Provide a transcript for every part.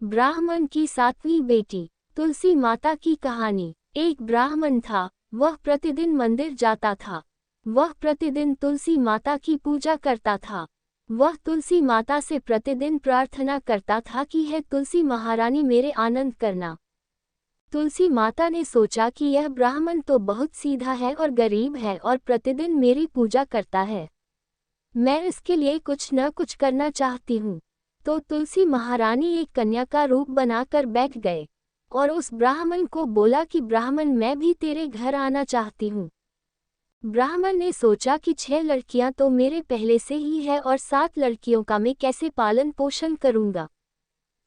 ब्राह्मण की सातवीं बेटी। तुलसी माता की कहानी। एक ब्राह्मण था, वह प्रतिदिन मंदिर जाता था। वह प्रतिदिन तुलसी माता की पूजा करता था। वह तुलसी माता से प्रतिदिन प्रार्थना करता था कि हे तुलसी महारानी मेरे आनंद करना। तुलसी माता ने सोचा कि यह ब्राह्मण तो बहुत सीधा है और गरीब है और प्रतिदिन मेरी पूजा करता है। मैं इसके लिए कुछ न कुछ करना चाहती हूँ। तो तुलसी महारानी एक कन्या का रूप बनाकर बैठ गए और उस ब्राह्मण को बोला कि ब्राह्मण मैं भी तेरे घर आना चाहती हूँ। ब्राह्मण ने सोचा कि 6 लड़कियां तो मेरे पहले से ही है और 7 लड़कियों का मैं कैसे पालन पोषण करूँगा,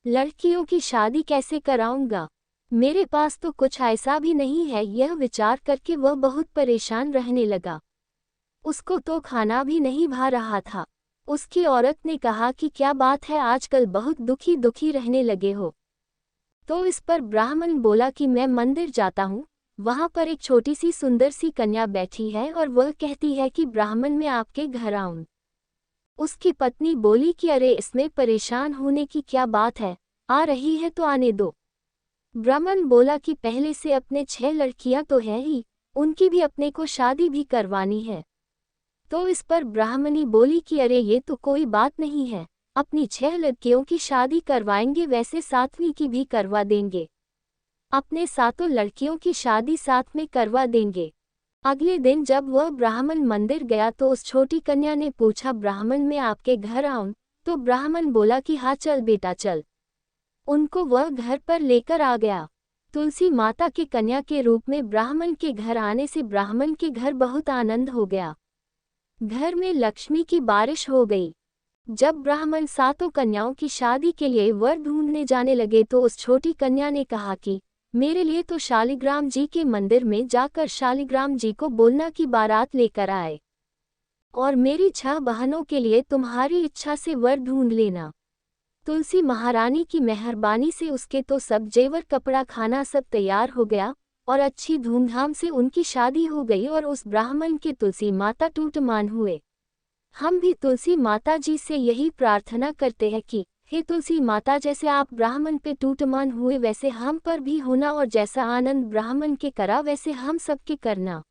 लड़कियों की शादी कैसे कराऊंगा, मेरे पास तो कुछ ऐसा भी नहीं है। यह विचार करके वह बहुत परेशान रहने लगा। उसको तो खाना भी नहीं भा रहा था। उसकी औरत ने कहा कि क्या बात है, आजकल बहुत दुखी दुखी रहने लगे हो। तो इस पर ब्राह्मण बोला कि मैं मंदिर जाता हूँ, वहाँ पर एक छोटी सी सुंदर सी कन्या बैठी है और वह कहती है कि ब्राह्मण मैं आपके घर आऊँ। उसकी पत्नी बोली कि अरे इसमें परेशान होने की क्या बात है, आ रही है तो आने दो। ब्राह्मण बोला कि पहले से अपने 6 लड़कियां तो हैं ही, उनकी भी अपने को शादी भी करवानी है। तो इस पर ब्राह्मणी बोली कि अरे ये तो कोई बात नहीं है, अपनी 6 लड़कियों की शादी करवाएंगे, वैसे 7वीं की भी करवा देंगे। अपने 7 लड़कियों की शादी साथ में करवा देंगे। अगले दिन जब वह ब्राह्मण मंदिर गया तो उस छोटी कन्या ने पूछा ब्राह्मण मैं आपके घर आऊं? तो ब्राह्मण बोला कि हाँ चल बेटा चल। उनको वह घर पर लेकर आ गया। तुलसी माता के कन्या के रूप में ब्राह्मण के घर आने से ब्राह्मण के घर बहुत आनंद हो गया। घर में लक्ष्मी की बारिश हो गई। जब ब्राह्मण 7 कन्याओं की शादी के लिए वर ढूंढने जाने लगे तो उस छोटी कन्या ने कहा कि मेरे लिए तो शालिग्राम जी के मंदिर में जाकर शालिग्राम जी को बोलना कि बारात लेकर आए और मेरी 6 बहनों के लिए तुम्हारी इच्छा से वर ढूंढ लेना। तुलसी महारानी की मेहरबानी से उसके तो सब जेवर कपड़ा खाना सब तैयार हो गया और अच्छी धूमधाम से उनकी शादी हो गई और उस ब्राह्मण के तुलसी माता टूटमान हुए। हम भी तुलसी माता जी से यही प्रार्थना करते हैं कि हे तुलसी माता जैसे आप ब्राह्मण पे टूटमान हुए वैसे हम पर भी होना और जैसा आनंद ब्राह्मण के करा वैसे हम सबके करना।